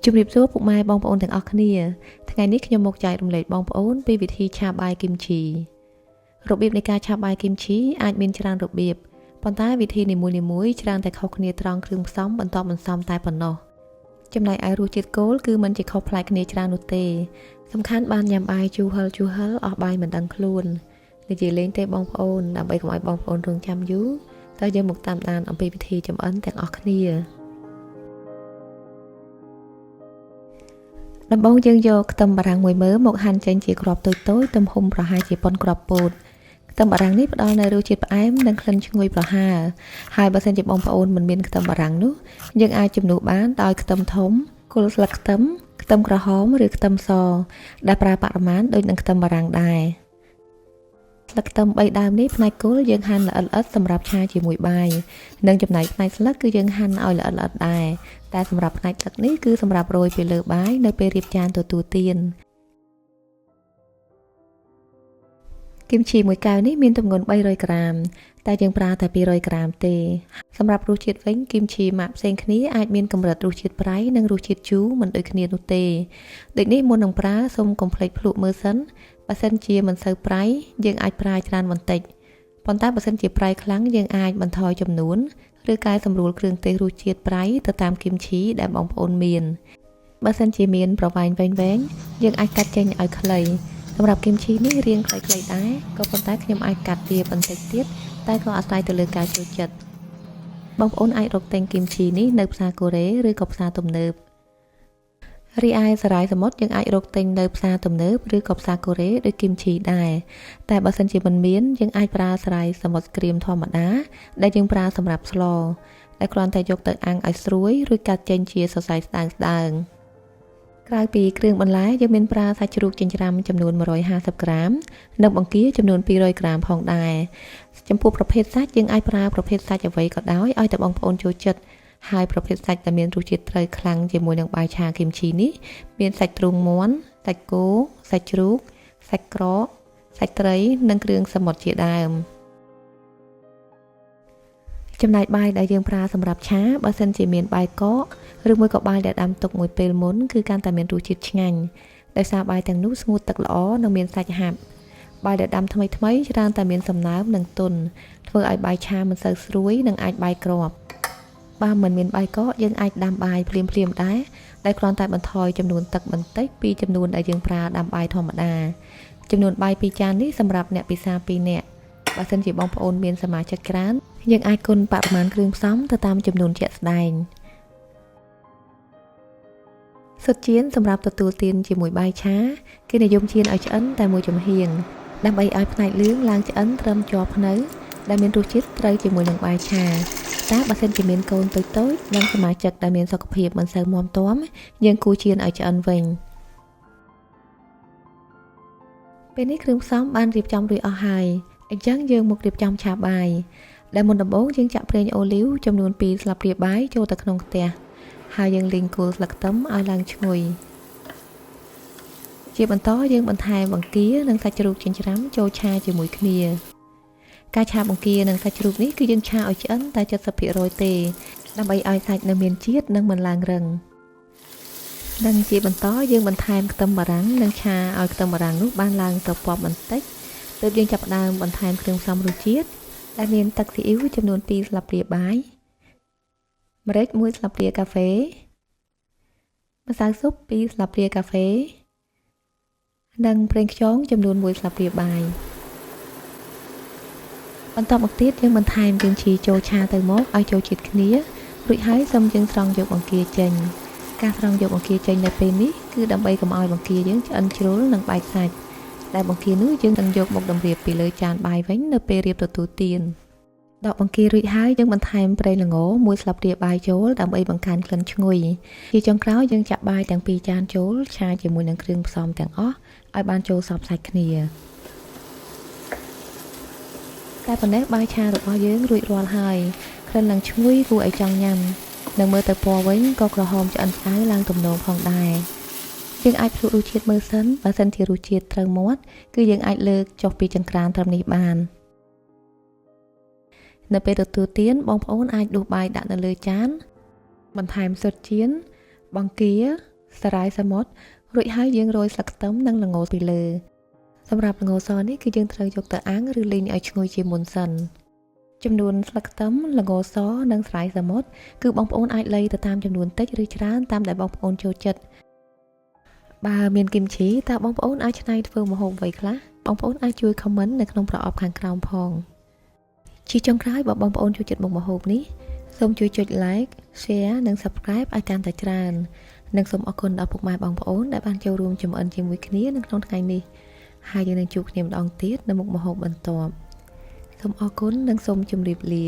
ជំរាបសួរពុកម៉ែបងប្អូនទាំងអស់គ្នាថ្ងៃនេះខ្ញុំមកចែករំលែកបងប្អូនពីវិធីឆាបាយគីមជីរបៀបនៃការឆាបាយគីមជីអាចមានច្រើនរបៀបប៉ុន្តែវិធីនីមួយៗច្រើនតែខុសគ្នាត្រង់គ្រឿងផ្សំបន្តបន្សំតែប៉ុណ្ណោះចំណែកឯរសជាតិគោលគឺមិនជាខុសប្លែកគ្នាច្រើននោះទេសំខាន់បានញ៉ាំបាយជូរហិលអស់បាយមិនដឹងខ្លួននិយាយលេងទេបងប្អូនដើម្បីកុំឲ្យបងប្អូនរងចាំយូរតើយើងមកតាមដានអំពីវិធីចម្អិនទាំងអស់គ្នាដំបូងយើងយកខ្ទឹមបារាំងមួយមើមមកហាន់ចេញជាគ្រាប់តូចៗទំហំប្រហែលជាប៉ុនគ្រាប់ពោតខ្ទឹមបារាំងនេះផ្ដល់នូវរសជាតិផ្អែមនិងក្លិនឈ្ងុយប្រហើរហើយបើសិនជាបងប្អូនមិនមានខ្ទឹមបារាំងនោះយើងអាចជំនួសបានដោយខ្ទឹមធំគល់ស្លឹកខ្ទឹមខ្ទឹមក្រហមឬខ្ទឹមសដែលប្រើបរិមាណដូចនឹងខ្ទឹមបារាំងដែរស្លឹកខ្ទឹម3ដើមនេះផ្នែកគល់យើងហាន់ល្អិតៗសម្រាប់ឆាជាមួយបាយនិងចំណែកផ្នែកស្លឹកគឺយើងហាន់ឲ្យល្អិតៗដែរតែសម្រាប់ផ្នែកស្លឹកនេះគឺសម្រាប់រោយពីលើបាយនៅពេលរៀបចានទទួលទានគីមជីមួយកែវនេះមានទម្ងន់300ក្រាមតែយើងប្រើតែ200ក្រាមទេសម្រាប់រសជាតិវិញគីមជីម៉ាក់ផ្សេងគ្នាអាចមានកម្រិតរសជាតិប្រៃនិងរសជាតិជូរមិនដូចគ្នានោះទេដូចនេះមុននឹងប្រើសូមកុំភ្លេចភ្លក្សមើលសិនបើសិនជាមិនសូវប្រៃយើងអាចប្រើច្រើនបន្តិចប៉ុន្តែបើសិនជាប្រៃខ្លាំងយើងអាចបន្ថយចំនួនឬកែសម្រួលគ្រឿងទេសរសជាតិប្រៃទៅតាមគីមជីដែលបងប្អូនមានបើសិនជាមានប្រវែងវែងយើងអាចកាត់ចេញឲ្យខ្លីសម្រាប់គីមជីនេះរាងខ្លីៗដែរក៏ប៉ុន្តែខ្ញុំអាចកាត់វាបន្តិចទៀតតែក៏អាស្រ័យទៅលើការចូលចិត្តបងប្អូនអាចរកទិញគីមជីនេះនៅផ្សារកូរ៉េឬក៏ផ្សារទំនើបរីឯសារាយសមុទ្រយើងអាចរកទិញនៅផ្សារទំនើបឬក៏ផ្សារកូរ៉េដូចគីមជីដែរតែបើសិនជាមិនមានយើងអាចប្រើសារាយសមុទ្រក្រៀមធម្មតាដែលយើងប្រើសម្រាប់ស្លដែលគ្រាន់តែយកទៅអាំងឲ្យស្រួយរួចកាត់ចេញជាសរសៃស្ដើងក្រៅពីគ្រឿងបន្លែយើងមានប្រើសាច់ជ្រូកចិញ្ច្រាំចំនួន150ក្រាមនិងបង្គាចំនួន200ក្រាមផងដែរចំពោះប្រភេទសាច់យើងអាចប្រើប្រភេទសាច់អ្វីក៏ដោយឲ្យតែបងប្អូនចូលចិត្តហើយប្រភេទសាច់ដែលមានរសជាតិត្រីខ្លាំងជាមួយនឹងបាយឆាគីមជីនេះមានសាច់ទ្រូងមាន់សាច់គោសាច់ជ្រូកសាច់ក្រកសាច់ត្រីនិងគ្រឿងសមុទ្រជាដើមចំណែកបាយដែលយើងប្រើសម្រាប់ឆាបើសិនជាមានបាយកកឬមួយក៏បាយដែលដាំទុកមួយពេលមុនគឺកាន់តែមានរសជាតិឆ្ងាញ់ដោយសារបាយទាំងនោះស្ងួតទឹកល្អនិងមានសាច់ហាប់បាយដែលដាំថ្មីច្រើនតែមានសំណើមនិងទន់ធ្វើឲ្យបាយឆាមិនសូវស្រួយនិងអាចបាយក្របបើមិនមានបាយកកយើងអាចដាំបាយភ្លាមដែរដែលគ្រាន់តែបន្ថយចំនួនទឹកបន្តិចពីចំនួនដែលយើងប្រើដាំបាយធម្មតាចំនួនបាយ2ចាននេះសម្រាប់អ្នកពិសា2នាក់បើសិនជាបងប្អូនមានសមាជិកច្រើនយើងអាចគុណបរិមាណគ្រឿងផ្សំទៅតាមចំនួនជាក់ស្ដែងសុទ្ធចៀនសម្រាប់ទទួលទានជាមួយបាយឆាគេនិយមចៀនឲ្យឆ្អិនតែមួយចំហៀងដើម្បីឲ្យផ្នែកលឿងឡើងឆ្អិនត្រឹមជាប់ភ្នៅដែលមានរសជាតិត្រូវជាមួយនឹងបាយឆាតែបើសិនជាមានកូនតូចនិងសមាជិកដែលមានសុខភាពមិនសូវមាំទាំយើងគួរចៀនឲ្យឆ្អិនវិញពេលនេះគ្រឿងផ្សំបានរៀបចំរួចអស់ហើយអញ្ចឹងយើងមករៀបចំឆាបាយដែលមុនដំបូងយើងចាក់ប្រេងអូលីវចំនួន2ស្លាបព្រាបាយចូលទៅក្នុងខ្ទះហើយយើងលីងគល់ស្លឹកខ្ទឹមឲ្យឡើងឈ្ងុយជាបន្តយើងបន្ថែមបង្គានិងសាច់ជ្រូកចិញ្ច្រាំចូលឆាជាមួយគ្នាការឆាបង្គានិងសាច់ជ្រូកនេះគឺយើងឆាឲ្យឆ្អិនតែ 70% ទេដើម្បីឲ្យសាច់នៅមានជាតិនិងមិនឡើងរឹងនិងជាបន្តយើងបន្ថែមខ្ទឹមបារាំងនិងឆាឲ្យខ្ទឹមបារាំងនោះបានឡើងត្រពាប់បន្តិចទើបយើងចាប់ផ្ដើមបន្ថែមគ្រឿងផ្សំរសជាតិដែលមានទឹកស៊ីអ៊ីវចំនួន2ស្លាបព្រាបាយម្រេច1ស្លាបព្រាកាហ្វេម្សៅស៊ុប2ស្លាបព្រាកាហ្វេនិងប្រេងខ្យងចំនួន1ស្លាបព្រាបាយបន្តមកទៀតយើងបន្ថែមគីមជីចូលឆាទៅមកឲ្យចូលជាតិគ្នារួចហើយសូមយើងស្រង់យកបង្គាចេញការស្រង់យកបង្គាចេញនៅពេលនេះគឺដើម្បីកុំឲ្យបង្គាយើងឆ្អិនជ្រុលនិងបែកសាច់ដែលបង្គានោះយើងនឹងយកមកតម្រៀបពីលើចានបាយវិញនៅពេលរៀបទទួលទានដកបង្គារួចហើយយើងបន្ថែមប្រេងល្ង1ស្លាបព្រាបាយចូលដើម្បីបង្កើនក្លិនឈ្ងុយជាចុងក្រោយយើងចាក់បាយទាំង2ចានចូលឆាជាមួយនឹងគ្រឿងផ្សំទាំងអស់ឲ្យបានចូលសព្វសាច់គ្នាតែប៉ុណ្ណេះបាយឆារបស់យើងរួចរាល់ហើយក្លិនឡើងឈ្ងុយគួរឲ្យចង់ញ៉ាំនិងមើលទៅពណ៌វិញក៏ក្រហមឆ្អិនស្អៅឡើងទំនងផងដែរយើងអាចភ្លក់រសជាតិមើលសិនបើសិនជារសជាតិត្រូវមាត់គឺយើងអាចលើកចុះពីចង្ក្រានត្រឹមនេះបាននៅពេលទទួលទានបងប្អូនអាចដួសបាយដាក់នៅលើចានបន្ថែមស៊ុតចៀនបង្គា សារាយសមុទ្ររួចហើយយើងរោយស្លឹកខ្ទឹមនិងល្ងពីលើសម្រាប់ល្ងសនេះគឺយើងត្រូវយកទៅអាំងឬលីងឲ្យឈ្ងុយជាមុនសិនចំនួនស្លឹកខ្ទឹមល្ងសនិងសារាយសមុទ្រគឺបងប្អូនអាចលៃទៅតាមចំនួនតិចឬច្រើនតាមដែលបងប្អូនចូលចិត្តបើមានគីមឈីតើបងប្អូនអាចច្នៃធ្វើម្ហូបអ្វីខ្លះបងប្អូនអាចជួយ comment នៅក្នុងប្រអប់ខាងក្រោមផងជាចុងក្រោយបើបងប្អូនចូលចិត្តមុខម្ហូបនេះសូមជួយចុច like share និង subscribe ឲ្យកាន់តែច្រើននិងសូមអរគុណដល់ពុកម៉ែបងប្អូនដែលបានចូលរួមចម្អិនជាមួយគ្នានៅក្នុងថ្ងៃនេះហើយយើងនឹងជួបគ្នាម្ដងទៀតនៅមុខម្ហូបបន្ទាប់សូមអរគុណនិងសូមជម្រាបលា